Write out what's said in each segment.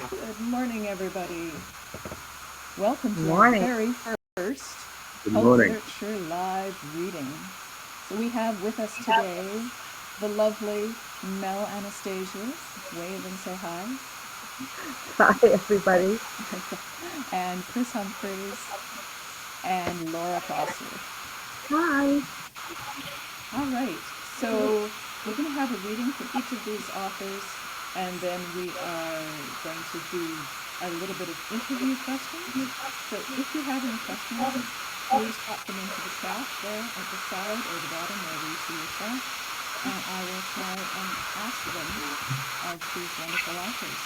Good morning, everybody. Welcome Good to our morning. very first Good Pulp morning. Literature live reading. So we have with us today the lovely Mel Anastasiou. Wave and say hi. Hi, everybody. And Chris Humphreys and Laura Kostur. Hi. All right, so we're going to have a reading from each of these authors, and then we are going to do a little bit of interview questions. So if you have any questions, please pop them into the chat there at the side or the bottom wherever you see your chat, and I will try and ask them of these wonderful authors.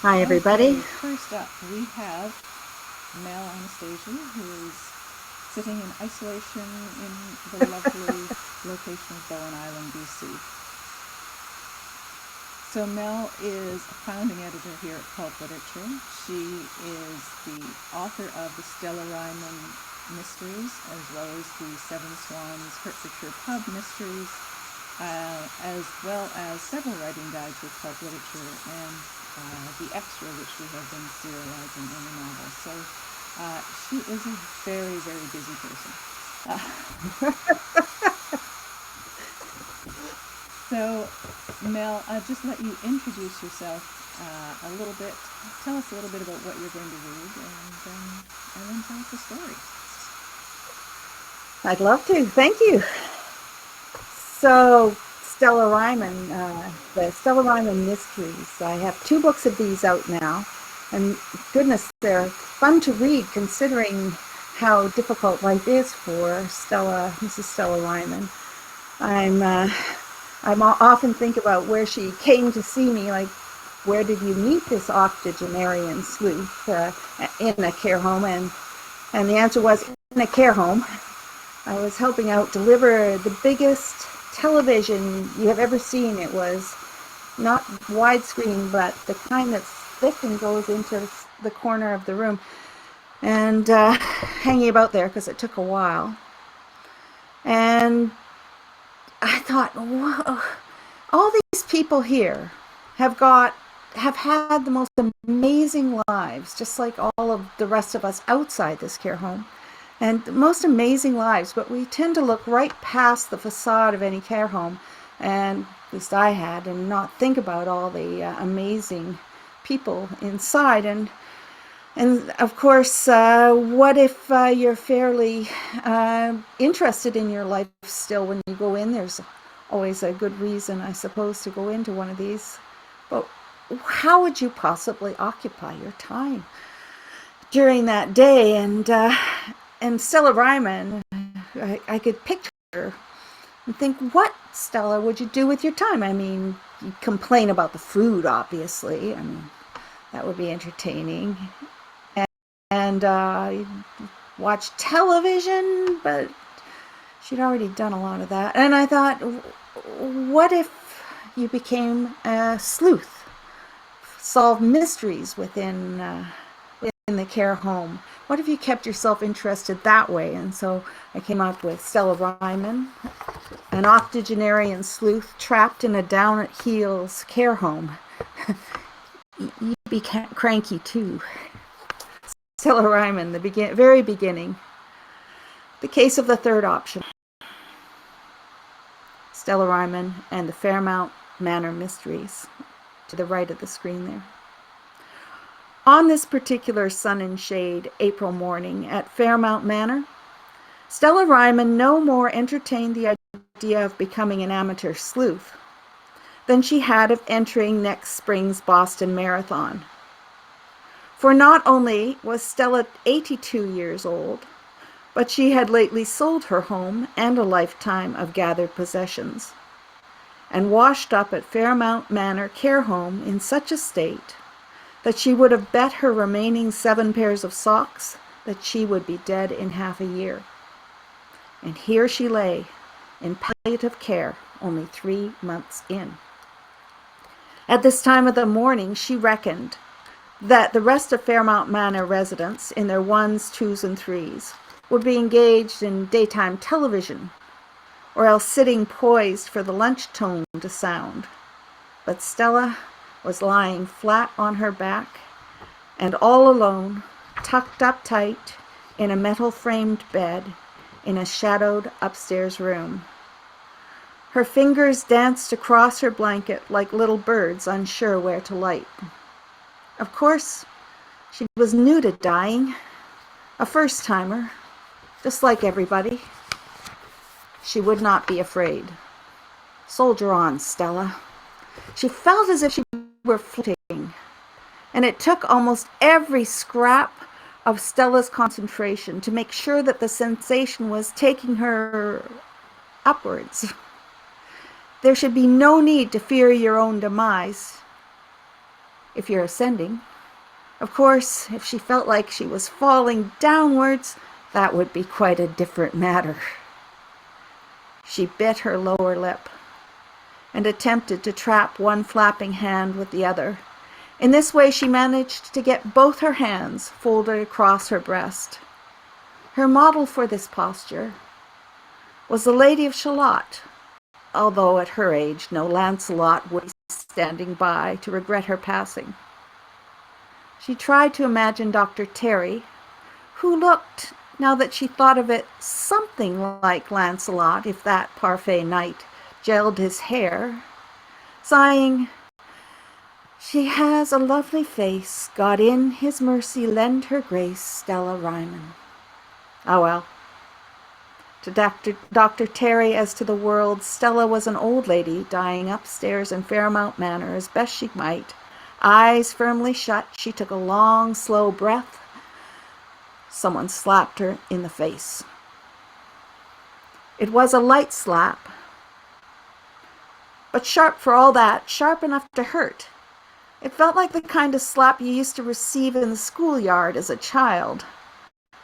Hi, Okay, everybody. first up we have Mel Anastasiou, who is sitting in isolation in the lovely location of Bowen Island, BC. So Mel is a founding editor here at Pulp Literature. She is the author of the Stella Ryman mysteries, as well as the Seven Swans Hertfordshire Pub mysteries, as well as several writing guides with Pulp Literature and the extra, which we have been serializing in the novel. So she is a very, very busy person. So, Mel, I'll just let you introduce yourself a little bit. Tell us a little bit about what you're going to read, and then tell us a story. I'd love to. Thank you. So, Stella Ryman, the Stella Ryman mysteries. I have 2 books of these out now, and goodness, they're fun to read considering how difficult life is for Mrs. Stella Ryman. I'm often think about where she came to see me, like where did you meet this octogenarian sleuth in a care home, and the answer was in a care home. I was helping out deliver the biggest television you have ever seen. It was not widescreen, but the kind that's thick and goes into the corner of the room, and hanging about there because it took a while. And I thought, whoa, all these people here have had the most amazing lives, just like all of the rest of us outside this care home. And the most amazing lives, but we tend to look right past the facade of any care home, and at least I had, and not think about all the amazing people inside. And of course, what if you're fairly interested in your life still when you go in? There's always a good reason, I suppose, to go into one of these. But how would you possibly occupy your time during that day? And Stella Ryman, I could picture her and think, what, Stella, would you do with your time? I mean, you complain about the food, obviously. I mean, that would be entertaining. And watch television, but she'd already done a lot of that. And I thought, what if you became a sleuth, solve mysteries within the care home? What if you kept yourself interested that way? And so I came up with Stella Ryman, an octogenarian sleuth trapped in a down at heels care home. You'd be cranky too. Stella Ryman, the very beginning. The case of the third option. Stella Ryman and the Fairmount Manor mysteries, to the right of the screen there. On this particular sun and shade April morning at Fairmount Manor, Stella Ryman no more entertained the idea of becoming an amateur sleuth than she had of entering next spring's Boston Marathon. For not only was Stella 82 years old, but she had lately sold her home and a lifetime of gathered possessions, and washed up at Fairmount Manor Care Home in such a state that she would have bet her remaining 7 pairs of socks that she would be dead in half a year. And here she lay, in palliative care, only 3 months in. At this time of the morning, she reckoned that the rest of Fairmount Manor residents, in their ones, twos, and threes, would be engaged in daytime television, or else sitting poised for the lunch tone to sound. But Stella was lying flat on her back, and all alone, tucked up tight, in a metal-framed bed, in a shadowed upstairs room. Her fingers danced across her blanket like little birds unsure where to light. Of course, she was new to dying, a first-timer, just like everybody. She would not be afraid. Soldier on, Stella. She felt as if she were floating, and it took almost every scrap of Stella's concentration to make sure that the sensation was taking her upwards. There should be no need to fear your own demise if you're ascending. Of course, if she felt like she was falling downwards, that would be quite a different matter. She bit her lower lip and attempted to trap one flapping hand with the other. In this way, she managed to get both her hands folded across her breast. Her model for this posture was the Lady of Shalott, although at her age no Lancelot would be standing by to regret her passing. She tried to imagine Dr. Terry, who looked, now that she thought of it, something like Lancelot if that parfait knight gelled his hair, sighing, "She has a lovely face, God in his mercy lend her grace, Stella Ryman." Ah well. To Dr. Terry, as to the world, Stella was an old lady dying upstairs in Fairmount Manor as best she might. Eyes firmly shut, she took a long, slow breath. Someone slapped her in the face. It was a light slap, but sharp for all that, sharp enough to hurt. It felt like the kind of slap you used to receive in the schoolyard as a child,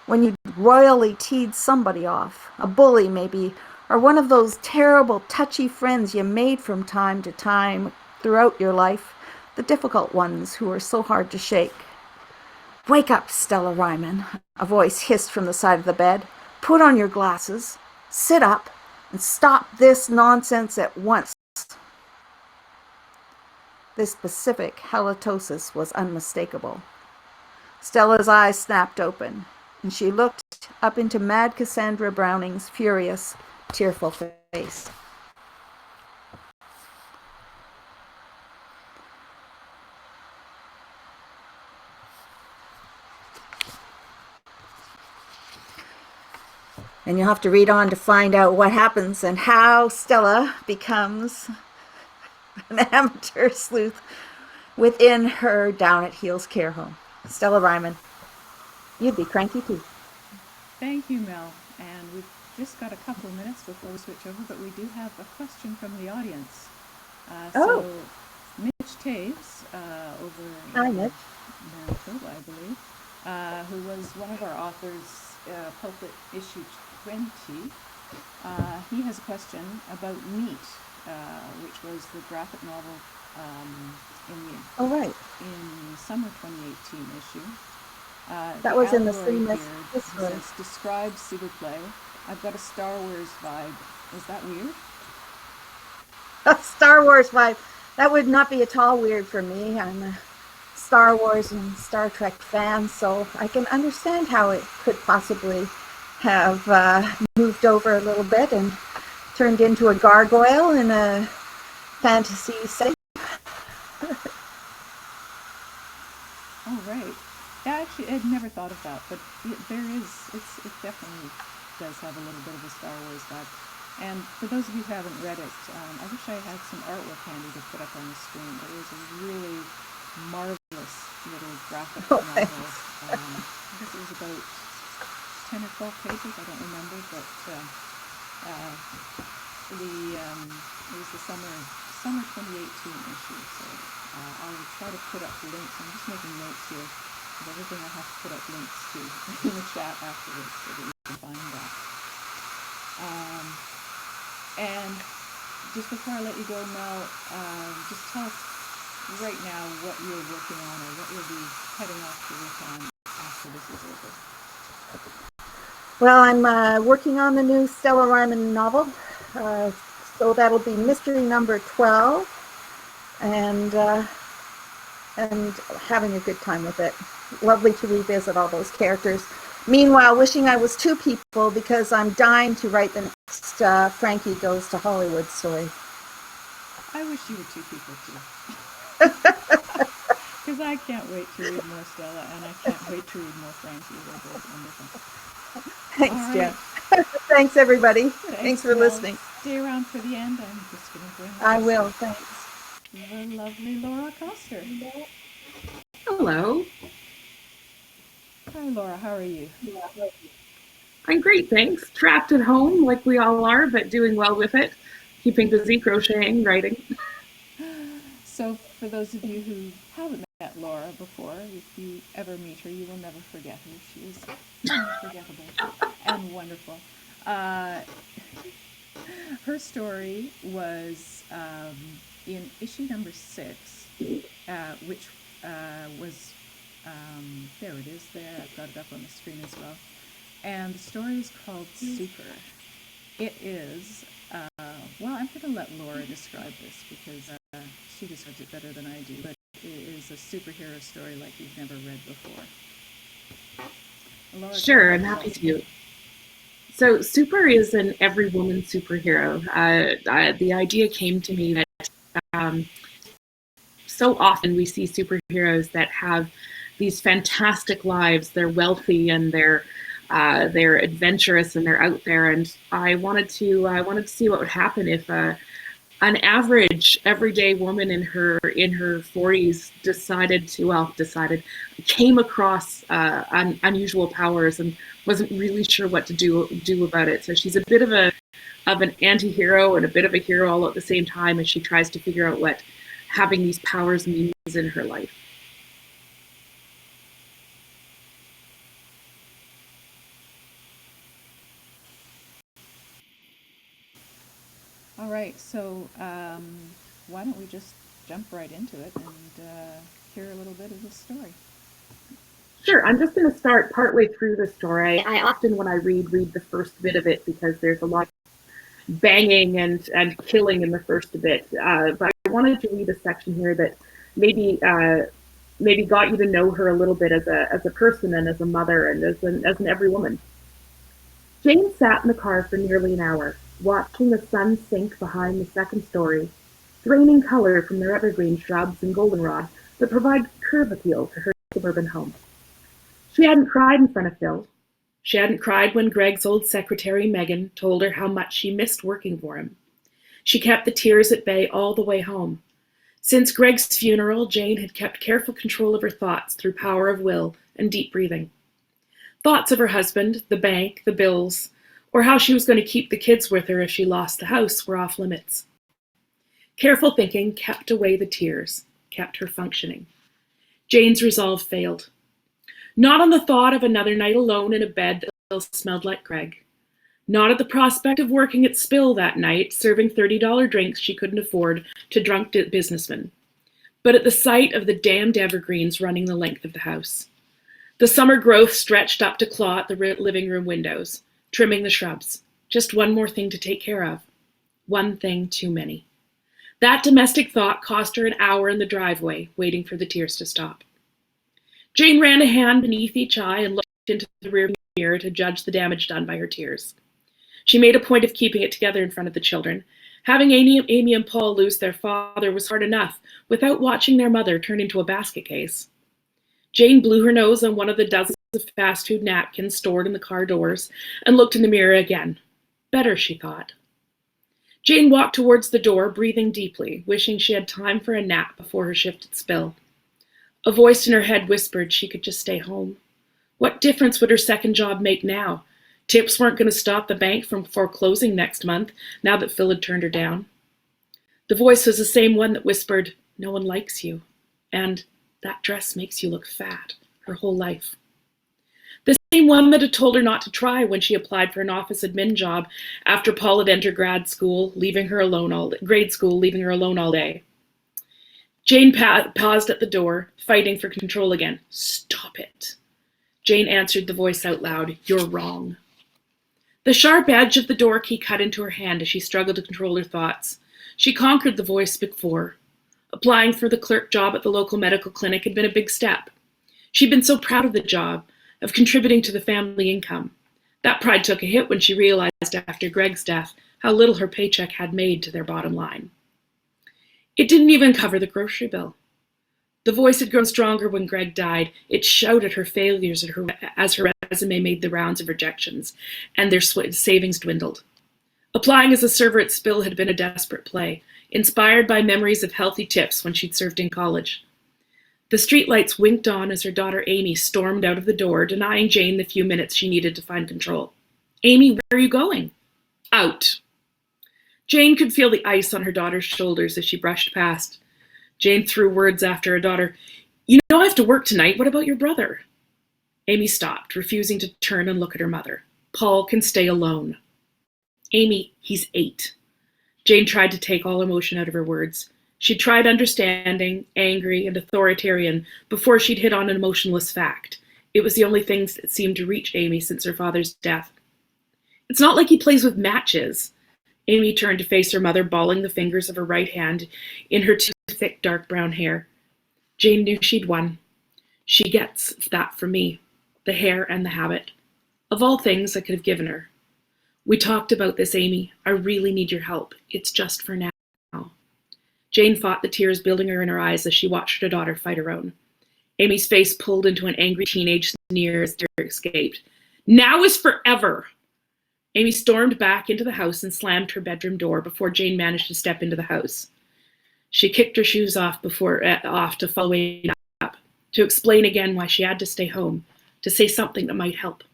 when you royally teased somebody off, a bully maybe, or one of those terrible touchy friends you made from time to time throughout your life, the difficult ones who were so hard to shake. "Wake up, Stella Ryman," a voice hissed from the side of the bed. "Put on your glasses, sit up, and stop this nonsense at once." This specific halitosis was unmistakable. Stella's eyes snapped open, and she looked up into Mad Cassandra Browning's furious, tearful face. And you'll have to read on to find out what happens and how Stella becomes an amateur sleuth within her down-at-heels care home. Stella Ryman, you'd be cranky too. Thank you, Mel. And we've just got a couple of minutes before we switch over, but we do have a question from the audience. So Mitch Taves, over Hi, in Mitch. Manitoba, I believe, who was one of our authors, Pulp Issue 20, he has a question about Meat, which was the graphic novel in summer 2018 issue. That was in the allegory seamless here history. says, "Describe s'il vous plaît. I've got a Star Wars vibe." Is that weird? A Star Wars vibe. That would not be at all weird for me. I'm a Star Wars and Star Trek fan, so I can understand how it could possibly have moved over a little bit and turned into a gargoyle in a fantasy setting. Oh, right. Yeah, actually, I'd never thought of that, but it definitely does have a little bit of a Star Wars vibe. And for those of you who haven't read it, I wish I had some artwork handy to put up on the screen. It was a really marvelous little graphic novel. I guess it was about 10 or 12 pages, I don't remember, but it was the summer 2018 issue, so I'll try to put up links. I'm just making notes here of everything I have to put up links to in the chat afterwards so that you can find that. And just before I let you go, Mel, just tell us right now what you're working on or what you'll be heading off to work on after this is over. Well, I'm working on the new Stella Ryman novel, so that'll be mystery number 12, and having a good time with it. Lovely to revisit all those characters. Meanwhile, wishing I was two people because I'm dying to write the next Frankie Goes to Hollywood story. I wish you were two people too. Because I can't wait to read more Stella, and I can't wait to read more Frankie. They're both wonderful. Thanks, All Jen. right. Thanks, everybody. Thanks for Mel. listening. Stay around for the end. I'm just going to bring I will. Thanks. the lovely Laura Kostur. Hello. Hi, Laura. How are you? I'm great, thanks. Trapped at home like we all are, but doing well with it. Keeping busy, crocheting, writing. So for those of you who haven't met Laura before, if you ever meet her, you will never forget her. She is unforgettable and wonderful. Her story was in issue number 6, which was, there it is there, I've got it up on the screen as well. And the story is called Super. It is, well, I'm going to let Laura describe this because she describes it better than I do, but it is a superhero story like you've never read before. Laura, sure, I'm happy to. So Super is an every woman superhero. The idea came to me that so often we see superheroes that have these fantastic lives. They're wealthy and they're adventurous and they're out there. And I wanted to see what would happen if an average everyday woman in her 40s came across unusual powers and wasn't really sure what to do about it. So she's a bit of an anti-hero and a bit of a hero all at the same time as she tries to figure out what having these powers means in her life. All right, so why don't we just jump right into it and hear a little bit of the story. Sure, I'm just going to start partway through the story. I often, when I read the first bit of it because there's a lot of banging and killing in the first bit. But I wanted to read a section here that maybe got you to know her a little bit as a person and as a mother and as an every woman. Jane sat in the car for nearly an hour, watching the sun sink behind the second story, draining color from their evergreen shrubs and goldenrod that provide curb appeal to her suburban home. She hadn't cried in front of Phil. She hadn't cried when Greg's old secretary, Megan, told her how much she missed working for him. She kept the tears at bay all the way home. Since Greg's funeral, Jane had kept careful control of her thoughts through power of will and deep breathing. Thoughts of her husband, the bank, the bills, or how she was going to keep the kids with her if she lost the house were off limits. Careful thinking kept away the tears, kept her functioning. Jane's resolve failed. Not on the thought of another night alone in a bed that still smelled like Greg. Not at the prospect of working at Spill that night, serving $30 drinks she couldn't afford to drunk businessmen. But at the sight of the damned evergreens running the length of the house. The summer growth stretched up to claw at the living room windows, trimming the shrubs. Just one more thing to take care of. One thing too many. That domestic thought cost her an hour in the driveway, waiting for the tears to stop. Jane ran a hand beneath each eye and looked into the rear mirror to judge the damage done by her tears. She made a point of keeping it together in front of the children. Having Amy and Paul lose their father was hard enough without watching their mother turn into a basket case. Jane blew her nose on one of the dozens of fast food napkins stored in the car doors and looked in the mirror again. Better, she thought. Jane walked towards the door, breathing deeply, wishing she had time for a nap before her shift at Spill. A voice in her head whispered she could just stay home. What difference would her second job make now? Tips weren't going to stop the bank from foreclosing next month, now that Phil had turned her down. The voice was the same one that whispered, "No one likes you," and "that dress makes you look fat," her whole life. The same one that had told her not to try when she applied for an office admin job after Paul had entered grade school, leaving her alone all day. Jane paused at the door, fighting for control again. "Stop it." Jane answered the voice out loud. "You're wrong." The sharp edge of the door key cut into her hand as she struggled to control her thoughts. She conquered the voice before. Applying for the clerk job at the local medical clinic had been a big step. She'd been so proud of the job, of contributing to the family income. That pride took a hit when she realized after Greg's death how little her paycheck had made to their bottom line. It didn't even cover the grocery bill. The voice had grown stronger when Greg died. It shouted her failures as her resume made the rounds of rejections, and their savings dwindled. Applying as a server at Spill had been a desperate play, inspired by memories of healthy tips when she'd served in college. The streetlights winked on as her daughter Amy stormed out of the door, denying Jane the few minutes she needed to find control. "Amy, where are you going?" "Out." Jane could feel the ice on her daughter's shoulders as she brushed past. Jane threw words after her daughter. "You know I have to work tonight. What about your brother?" Amy stopped, refusing to turn and look at her mother. "Paul can stay alone." "Amy, he's 8. Jane tried to take all emotion out of her words. She tried understanding, angry, and authoritarian before she'd hit on an emotionless fact. It was the only thing that seemed to reach Amy since her father's death. "It's not like he plays with matches." Amy turned to face her mother, balling the fingers of her right hand in her too thick dark brown hair. Jane knew she'd won. "She gets that from me, the hair and the habit. Of all things I could have given her. We talked about this, Amy. I really need your help. It's just for now." Jane fought the tears building her in her eyes as she watched her daughter fight her own. Amy's face pulled into an angry teenage sneer as Derek escaped. "Now is forever!" Amy stormed back into the house and slammed her bedroom door before Jane managed to step into the house. She kicked her shoes off to follow Amy up, to explain again why she had to stay home, to say something that might help.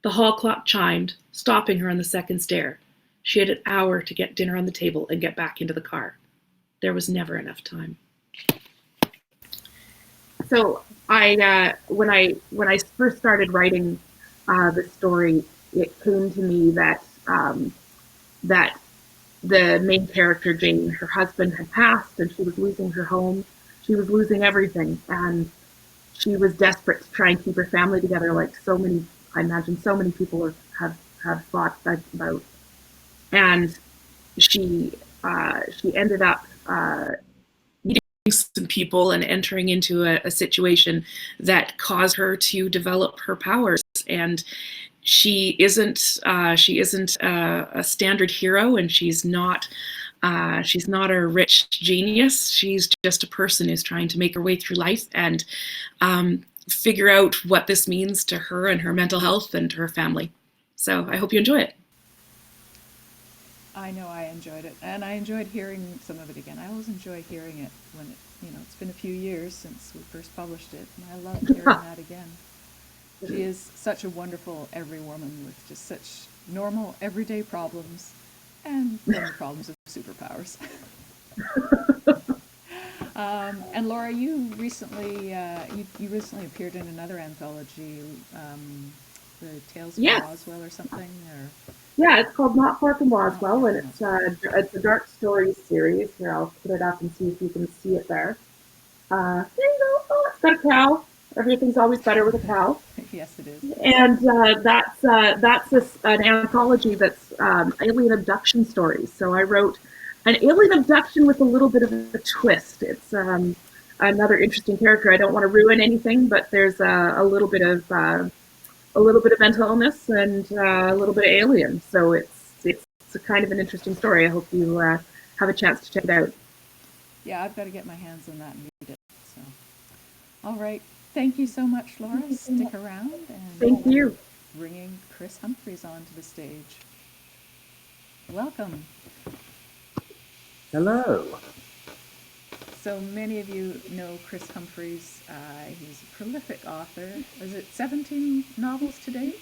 The hall clock chimed, stopping her on the second stair. She had an hour to get dinner on the table and get back into the car. There was never enough time. So when I first started writing the story, it came to me that that the main character, Jane, her husband had passed and she was losing her home. She was losing everything, and she was desperate to try and keep her family together, like so many, I imagine so many people have thought about. And she ended up meeting some people and entering into a situation that caused her to develop her powers. And she isn't a standard hero, and she's not a rich genius. She's just a person who's trying to make her way through life and figure out what this means to her and her mental health and to her family. So I hope you enjoy it. I know I enjoyed it, and I enjoyed hearing some of it again. I always enjoy hearing it when it's been a few years since we first published it, and I love hearing that again. She is such a wonderful every woman with just such normal, everyday problems, and then the problems of superpowers. And Laura, you recently appeared in another anthology, the Tales of Boswell or something, or. Yeah, it's called Not Far from Boswell, and it's a Dark Stories series. Here, I'll put it up and see if you can see it there. There you go. Oh, it's got a cow. Everything's always better with a cow. Yes, it is. And that's an anthology that's alien abduction stories. So I wrote an alien abduction with a little bit of a twist. It's another interesting character. I don't want to ruin anything, but there's a little bit of mental illness and a little bit of alien. So it's a kind of an interesting story. I hope you have a chance to check it out. Yeah, I've got to get my hands on that and read it. So, all right. Thank you so much, Laura. Stick around. And thank you. Bringing Chris Humphreys onto the stage. Welcome. Hello. So many of you know Chris Humphreys. He's a prolific author. Is it 17 novels to date?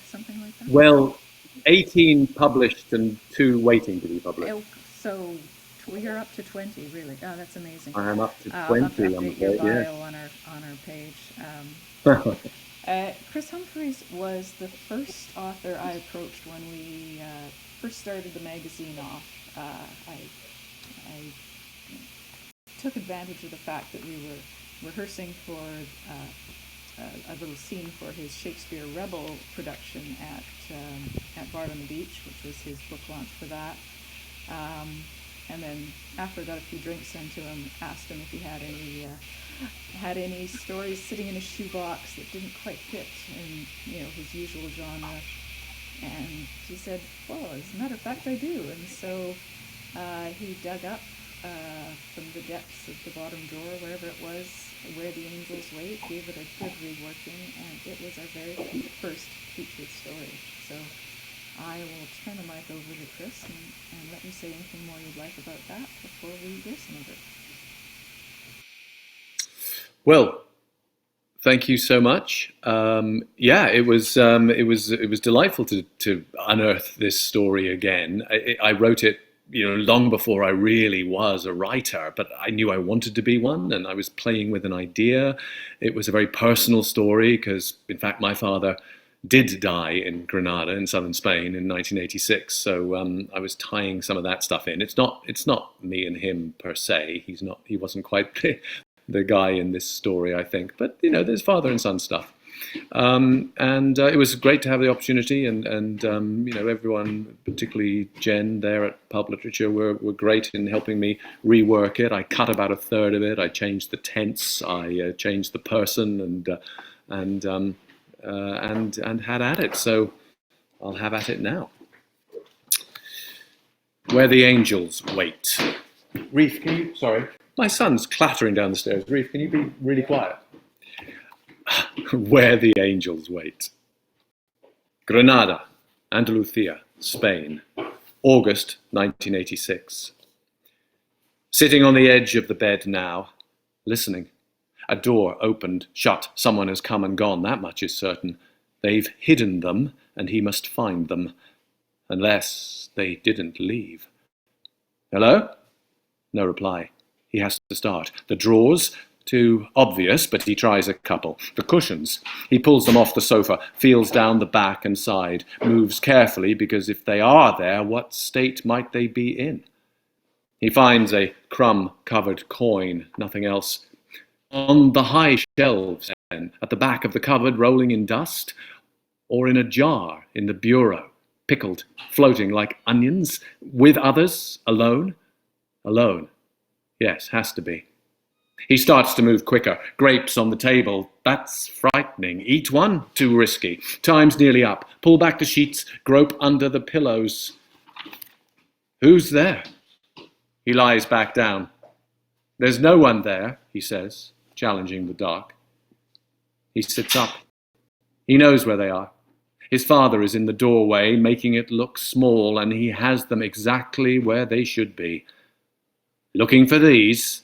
Something like that? Well, 18 published and 2 waiting to be published. So you're up to 20, really. Oh, that's amazing. I am up to 20. I'll have to update your bio yes. on our page. Chris Humphreys was the first author I approached when we first started the magazine off. I took advantage of the fact that we were rehearsing for a little scene for his Shakespeare Rebel production at Bard on the Beach, which was his book launch for that. And then after I got a few drinks into him, asked him if he had any stories sitting in his shoebox that didn't quite fit in his usual genre. And he said, well, as a matter of fact, I do. And so he dug up from the depths of the bottom drawer, wherever it was, Where the Angels Wait, gave it a good reworking, and it was our very first featured story. So I will turn the mic over to Chris and let you say anything more you'd like about that before we hear some of it. Well, thank you so much. It was delightful to unearth this story again. I wrote it, long before I really was a writer, but I knew I wanted to be one, and I was playing with an idea. It was a very personal story because, in fact, my father did die in Granada in southern Spain in 1986. So I was tying some of that stuff in. It's not me and him per se. He wasn't quite the guy in this story, I think. But there's father and son stuff. It was great to have the opportunity, and everyone, particularly Jen there at Pulp Literature, were great in helping me rework it. I cut about a third of it. I changed the tense. I changed the person, and had at it. So I'll have at it now. Where the Angels Wait. Reef, can you? Sorry, my son's clattering down the stairs. Reef, can you be really quiet? Where the Angels Wait. Granada, Andalusia, Spain, August 1986. Sitting on the edge of the bed now, listening. A door opened, shut. Someone has come and gone, that much is certain. They've hidden them, and he must find them. Unless they didn't leave. Hello? No reply. He has to start. The drawers, too obvious, but he tries a couple. The cushions. He pulls them off the sofa, feels down the back and side, moves carefully, because if they are there, what state might they be in? He finds a crumb-covered coin, nothing else. On the high shelves, then, at the back of the cupboard, rolling in dust, or in a jar in the bureau, pickled, floating like onions, with others, alone? Alone. Yes, has to be. He starts to move quicker. Grapes on the table. That's frightening. Eat one? Too risky. Time's nearly up. Pull back the sheets. Grope under the pillows. Who's there? He lies back down. There's no one there, he says, challenging the dark. He sits up. He knows where they are. His father is in the doorway, making it look small, and he has them exactly where they should be. Looking for these,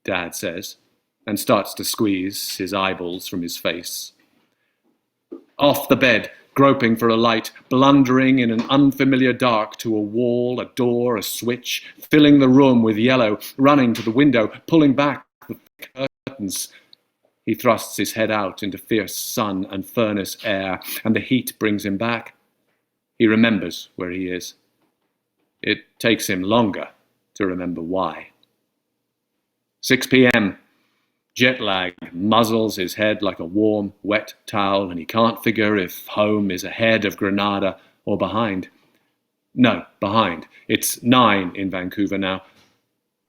Dad says, and starts to squeeze his eyeballs from his face. Off the bed, groping for a light, blundering in an unfamiliar dark to a wall, a door, a switch, filling the room with yellow, running to the window, pulling back the curtains. He thrusts his head out into fierce sun and furnace air, and the heat brings him back. He remembers where he is. It takes him longer to remember why. 6 p.m. Jet lag muzzles his head like a warm, wet towel, and he can't figure if home is ahead of Granada or behind. No, behind. It's 9 in Vancouver now.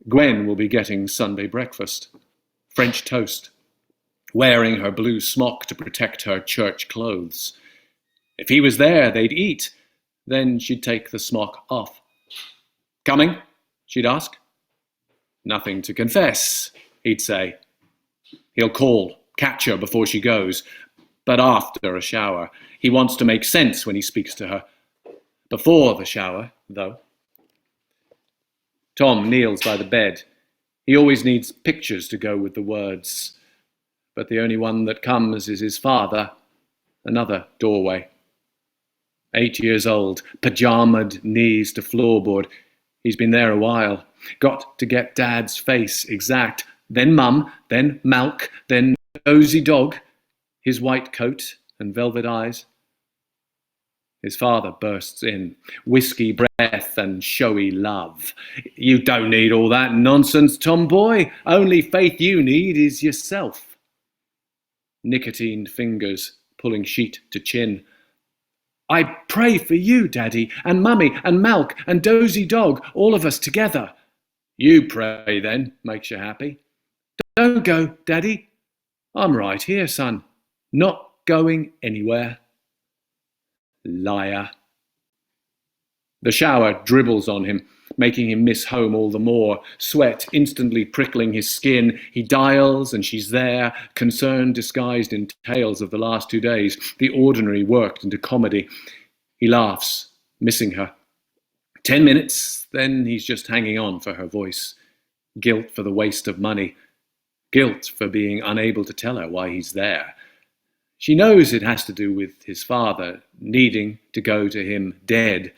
Gwen will be getting Sunday breakfast. French toast. Wearing her blue smock to protect her church clothes. If he was there, they'd eat. Then she'd take the smock off. Coming? She'd ask. Nothing to confess, he'd say. He'll call, catch her before she goes, but after a shower. He wants to make sense when he speaks to her. Before the shower, though. Tom kneels by the bed. He always needs pictures to go with the words, but the only one that comes is his father, another doorway. 8 years old, pajamaed knees to floorboard. He's been there a while. Got to get Dad's face exact. Then Mum, then Malk, then Nosy Dog, his white coat and velvet eyes. His father bursts in. Whiskey breath and showy love. You don't need all that nonsense, tomboy. Only faith you need is yourself. Nicotined fingers pulling sheet to chin. I pray for you, Daddy, and Mummy, and Malk, and Dozy Dog, all of us together. You pray then, makes you happy. Don't go, Daddy. I'm right here, son. Not going anywhere. Liar. The shower dribbles on him, making him miss home all the more. Sweat instantly prickling his skin. He dials and she's there, concern disguised in tales of the last 2 days, the ordinary worked into comedy. He laughs, missing her. 10 minutes, then he's just hanging on for her voice. Guilt for the waste of money. Guilt for being unable to tell her why he's there. She knows it has to do with his father needing to go to him dead,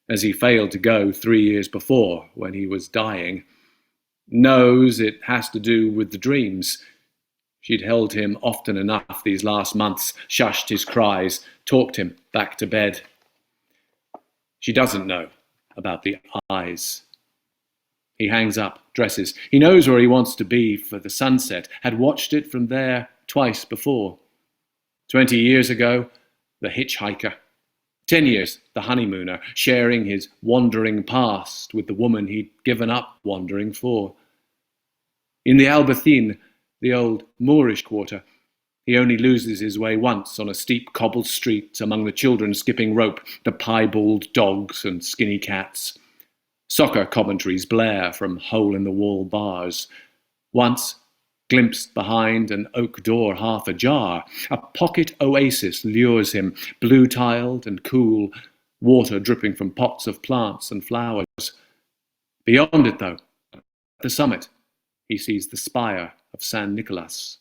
as he failed to go 3 years before when he was dying. Knows it has to do with the dreams. She'd held him often enough these last months, shushed his cries, talked him back to bed. She doesn't know about the eyes. He hangs up, dresses. He knows where he wants to be for the sunset, had watched it from there twice before. 20 years ago, the hitchhiker. 10 years, the honeymooner, sharing his wandering past with the woman he'd given up wandering for. In the Albertine, the old Moorish quarter, he only loses his way once on a steep cobbled street among the children skipping rope, the piebald dogs and skinny cats. Soccer commentaries blare from hole-in-the-wall bars. Once, glimpsed behind an oak door half ajar, a pocket oasis lures him, blue-tiled and cool, water dripping from pots of plants and flowers. Beyond it, though, at the summit, he sees the spire of San Nicolas.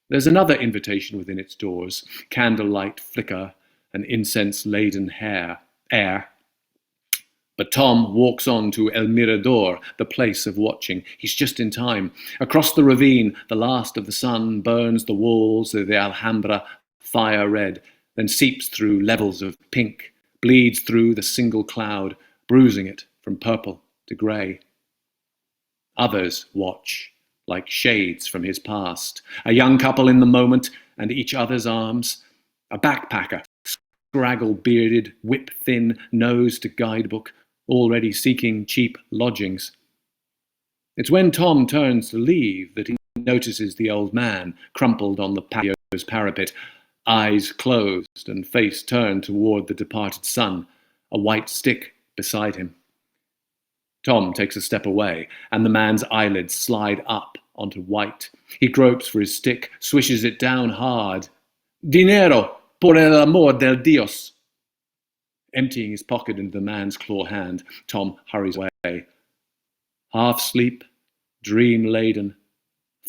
There's another invitation within its doors, candlelight flicker and incense-laden air. But Tom walks on to El Mirador, the place of watching. He's just in time. Across the ravine, the last of the sun burns the walls of the Alhambra fire red, then seeps through levels of pink, bleeds through the single cloud, bruising it from purple to grey. Others watch, like shades from his past. A young couple in the moment and each other's arms. A backpacker, scraggle-bearded, whip-thin, nose to guidebook, already seeking cheap lodgings. It's when Tom turns to leave that he notices the old man, crumpled on the patio's parapet, eyes closed and face turned toward the departed sun, a white stick beside him. Tom takes a step away, and the man's eyelids slide up onto white. He gropes for his stick, swishes it down hard. Dinero, por el amor del Dios. Emptying his pocket into the man's claw hand, Tom hurries away. Half sleep, dream-laden.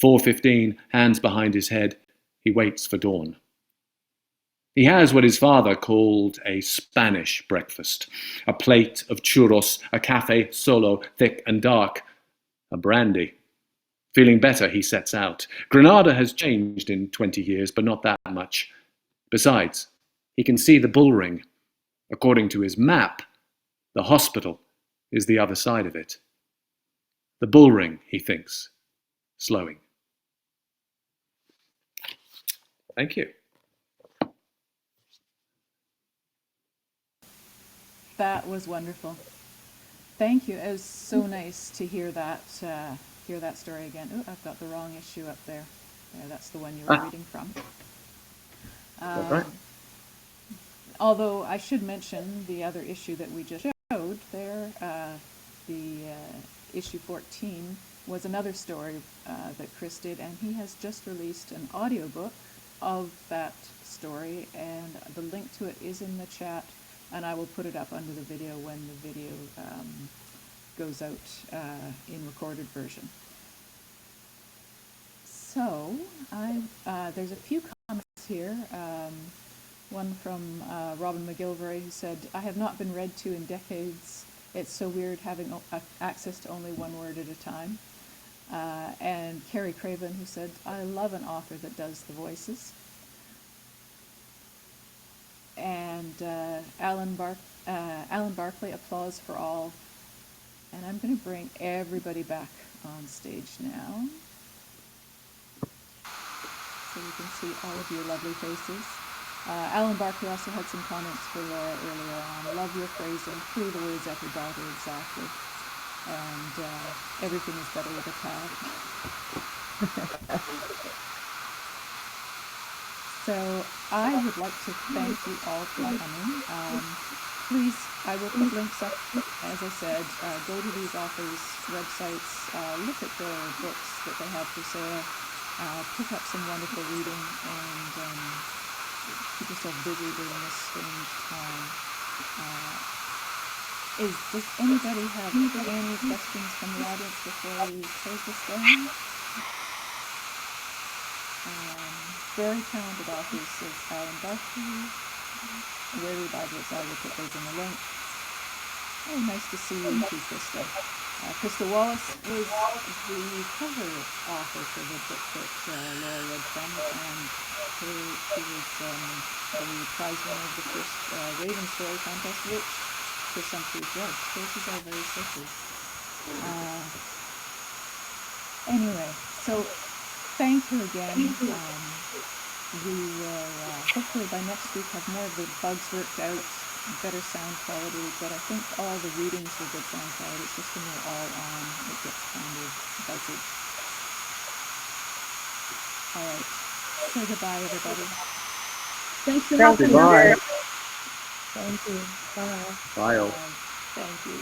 4:15, hands behind his head. He waits for dawn. He has what his father called a Spanish breakfast. A plate of churros, a café solo, thick and dark, a brandy. Feeling better, he sets out. Granada has changed in 20 years, but not that much. Besides, he can see the bull ring. According to his map, the hospital is the other side of it. The bull ring, he thinks, slowing. Thank you. That was wonderful. Thank you. It was so nice to hear that story again. Oh, I've got the wrong issue up there. There, that's the one you were reading from. Right. Although I should mention the other issue that we just showed there, the issue 14 was another story that Chris did, and he has just released an audiobook of that story, and the link to it is in the chat, and I will put it up under the video when the video goes out in recorded version. So, there's a few comments here. One from Robin McGilvery, who said, I have not been read to in decades. It's so weird having access to only one word at a time. And Carrie Craven, who said, I love an author that does the voices. and Alan Barclay, Applause for All. And I'm going to bring everybody back on stage now, so you can see all of your lovely faces. Alan Barclay also had some comments for Laura earlier on. Love your phrasing, threw the words at her daughter exactly. And everything is better with a cat. So I would like to thank you all for coming. Please, I will put links up, as I said. Go to these authors' websites, look at the books that they have for sale, pick up some wonderful reading, and keep yourself busy during this strange time. Does anybody have any questions from the audience before we close this down? Very talented authors, says Alan Barclay. Where we buy books, I will put those in the link. Oh, nice to see you too, Krista. Krista Wallace is the cover author for the book that Laura read from, and she was the prize winner of the first Raven Story contest, which for some truth read. Sources are very sources. Anyway, so thank you again. We will hopefully by next week have more of the bugs worked out, better sound quality, but I think all the readings were good sound quality. It's just when they're all on, it gets kind of buzzy. All right. Say goodbye, everybody. Thanks for Thank you. helping Bye. us. Thank you. Bye. Bye. Thank you.